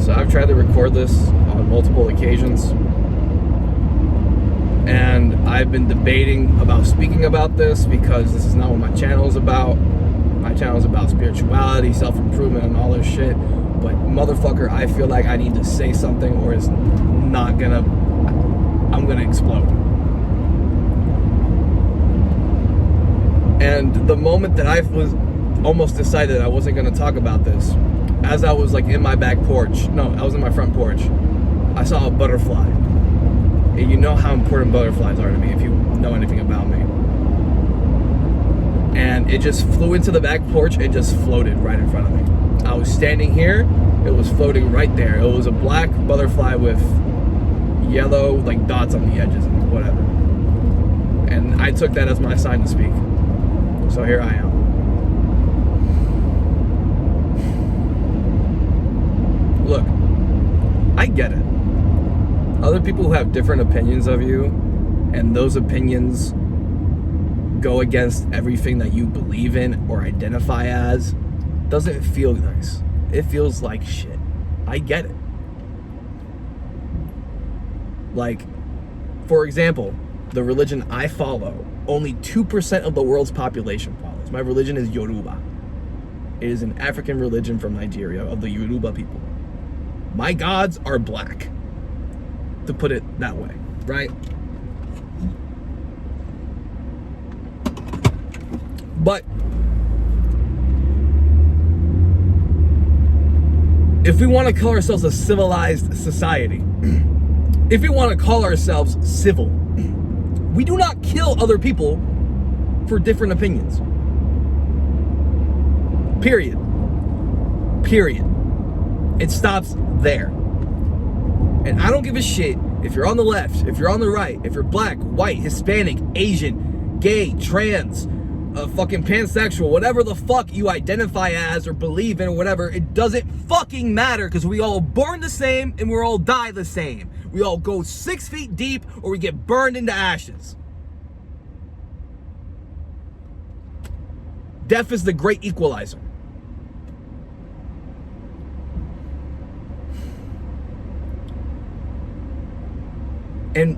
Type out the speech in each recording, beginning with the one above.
So I've tried to record this on multiple occasions, and I've been debating about speaking about this because this is not what my channel is about. My channel is about spirituality, self-improvement, and all this shit. But motherfucker, I feel like I need to say something or it's not gonna, I'm gonna explode. And the moment that I was almost decided I wasn't gonna talk about this, as I was like in my back porch, no, I was in my front porch, I saw a butterfly. And you know how important butterflies are to me if you know anything about me. And it just flew into the back porch and just floated right in front of me. I was standing here, it was floating right there. It was a black butterfly with yellow like dots on the edges and whatever. And I took that as my sign to speak. So here I am. Look, I get it. Other people who have different opinions of you, and those opinions go against everything that you believe in or identify as, doesn't feel nice. It feels like shit. I get it. Like, for example, the religion I follow, only 2% of the world's population follows. My religion is Yoruba. It is an African religion from Nigeria, of the Yoruba people. My gods are black, to put it that way, right? But if we want to call ourselves a civilized society, if we want to call ourselves civil, we do not kill other people for different opinions. Period. Period. It stops there. And I don't give a shit if you're on the left, if you're on the right, if you're black, white, Hispanic, Asian, gay, trans, fucking pansexual, whatever the fuck you identify as or believe in or whatever, it doesn't fucking matter, because we all born the same and we all die the same. We all go 6 feet deep or we get burned into ashes. Death is the great equalizer. And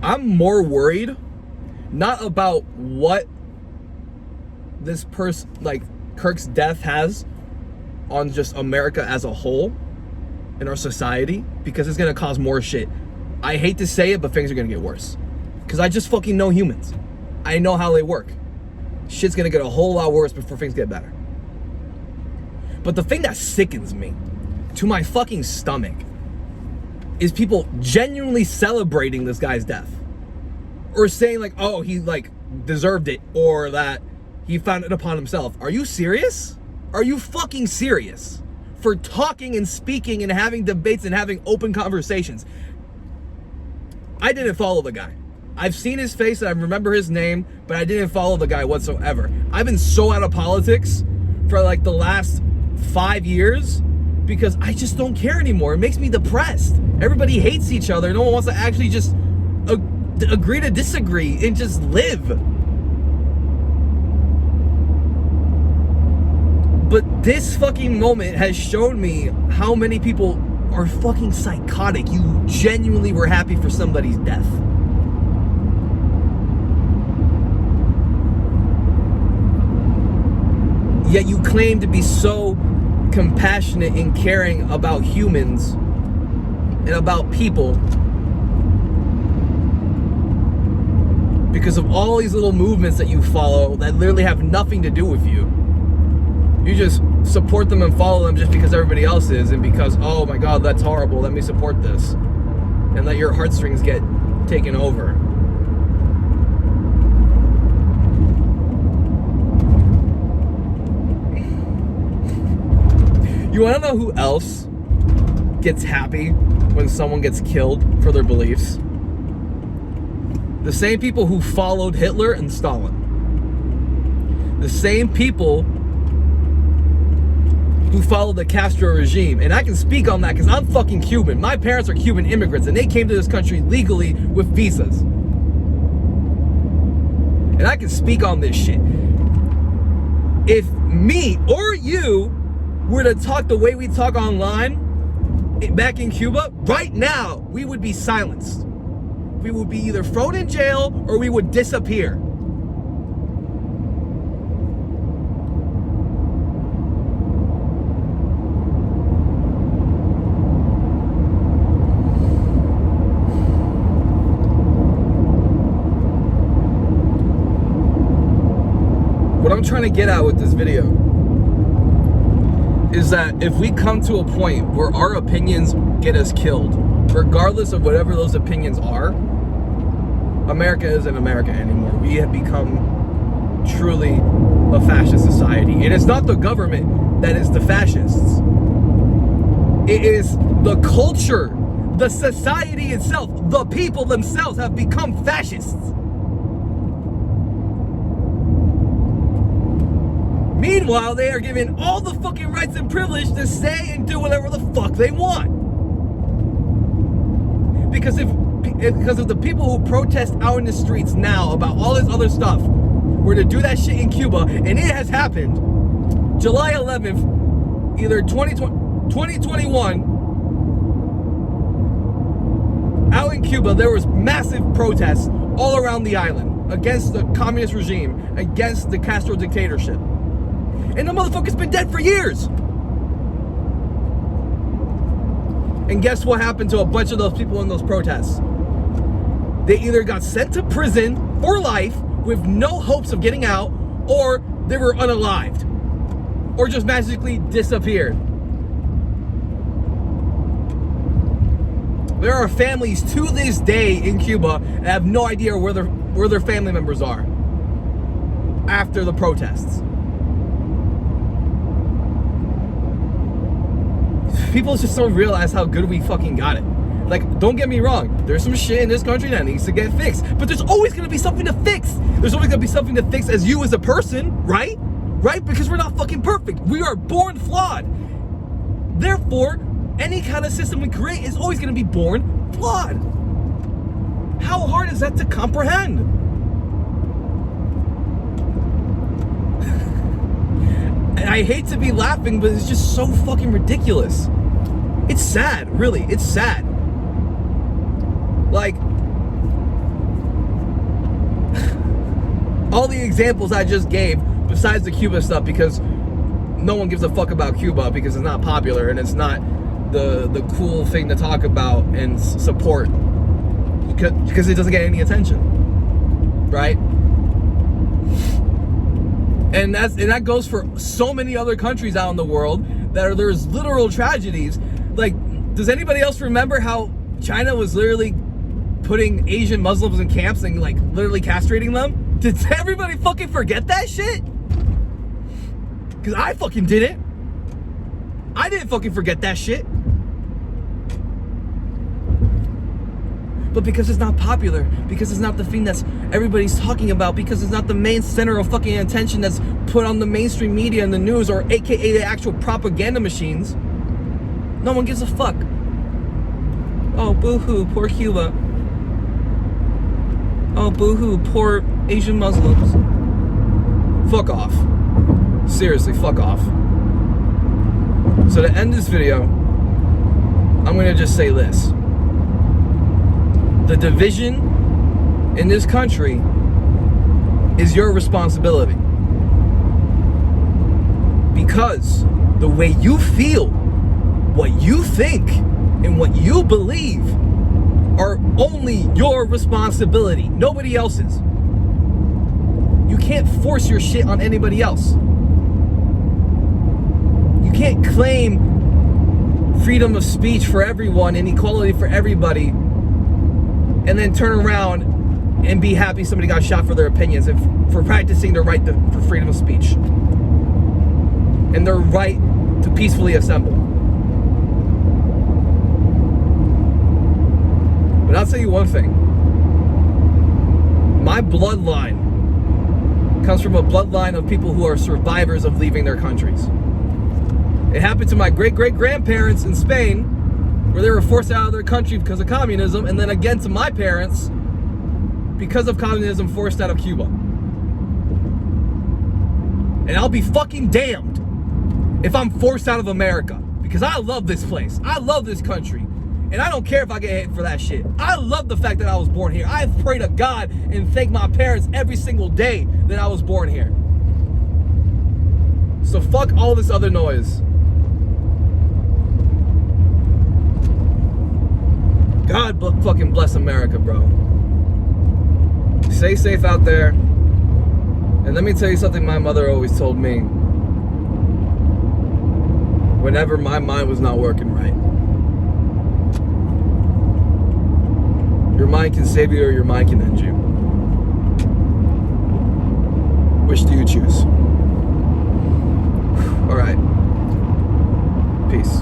I'm more worried not about what this person, like Kirk's death, has on just America as a whole in our society, because it's gonna cause more shit. I hate to say it, but things are gonna get worse, because I just fucking know humans. I know how they work. Shit's gonna get a whole lot worse before things get better. But the thing that sickens me to my fucking stomach is people genuinely celebrating this guy's death, or saying like, oh, he like deserved it, or that he found it upon himself. Are you serious? Are you fucking serious? For talking and speaking and having debates and having open conversations. I didn't follow the guy. I've seen his face and I remember his name, but I didn't follow the guy whatsoever. I've been so out of politics for like the last 5 years because I just don't care anymore. It makes me depressed. Everybody hates each other. No one wants to actually just agree to disagree and just live. But this fucking moment has shown me how many people are fucking psychotic. You genuinely were happy for somebody's death. Yet you claim to be so compassionate and caring about humans and about people because of all these little movements that you follow that literally have nothing to do with you. You just support them and follow them just because everybody else is, and because, oh my God, that's horrible, let me support this. And let your heartstrings get taken over. You wanna know who else gets happy when someone gets killed for their beliefs? The same people who followed Hitler and Stalin. The same people who followed the Castro regime. And I can speak on that because I'm fucking Cuban. My parents are Cuban immigrants and they came to this country legally with visas. And I can speak on this shit. If me or you were to talk the way we talk online, back in Cuba, right now, we would be silenced. We would be either thrown in jail or we would disappear. What I'm trying to get at with this video is that if we come to a point where our opinions get us killed, regardless of whatever those opinions are, America isn't America anymore. We have become truly a fascist society. And it's not the government that is the fascists. It is the culture, the society itself, the people themselves have become fascists. Meanwhile, they are given all the fucking rights and privilege to say and do whatever the fuck they want. Because if the people who protest out in the streets now about all this other stuff were to do that shit in Cuba, and it has happened, July 11th, either 2021, out in Cuba, there was massive protests all around the island against the communist regime, against the Castro dictatorship. And the motherfucker's been dead for years. And guess what happened to a bunch of those people in those protests? They either got sent to prison for life with no hopes of getting out, or they were unalived, or just magically disappeared. There are families to this day in Cuba that have no idea where their family members are after the protests. People just don't realize how good we fucking got it. Like, don't get me wrong, there's some shit in this country that needs to get fixed, but there's always gonna be something to fix. There's always gonna be something to fix as you as a person, right? Right? Because we're not fucking perfect. We are born flawed. Therefore, any kind of system we create is always gonna be born flawed. How hard is that to comprehend? And I hate to be laughing, but it's just so fucking ridiculous. It's sad, really. It's sad. Like, all the examples I just gave, besides the Cuba stuff, because no one gives a fuck about Cuba because it's not popular and it's not the cool thing to talk about and support because it doesn't get any attention, right? And that goes for so many other countries out in the world there's literal tragedies. Like, does anybody else remember how China was literally putting Asian Muslims in camps and like literally castrating them? Did everybody fucking forget that shit? Because I fucking didn't. I didn't fucking forget that shit. But because it's not popular, because it's not the thing that's everybody's talking about, because it's not the main center of fucking attention that's put on the mainstream media and the news, or aka the actual propaganda machines, no one gives a fuck. Oh, boo-hoo, poor Cuba. Oh, boo-hoo, poor Asian Muslims. Fuck off. Seriously, fuck off. So to end this video, I'm gonna just say this. The division in this country is your responsibility. Because the way you feel, what you think, and what you believe are only your responsibility, nobody else's. You can't force your shit on anybody else. You can't claim freedom of speech for everyone and equality for everybody and then turn around and be happy somebody got shot for their opinions and for practicing their right for freedom of speech and their right to peacefully assemble. But I'll tell you one thing. My bloodline comes from a bloodline of people who are survivors of leaving their countries. It happened to my great-great-grandparents in Spain, where they were forced out of their country because of communism, and then again to my parents, because of communism, forced out of Cuba. And I'll be fucking damned if I'm forced out of America Because I love this place. I love this country. And I don't care if I get hit for that shit. I love the fact that I was born here. I pray to God and thank my parents every single day that I was born here. So fuck all this other noise. God fucking bless America, bro. Stay safe out there. And let me tell you something my mother always told me whenever my mind was not working right. Your mind can save you or your mind can end you. Which do you choose? All right. Peace.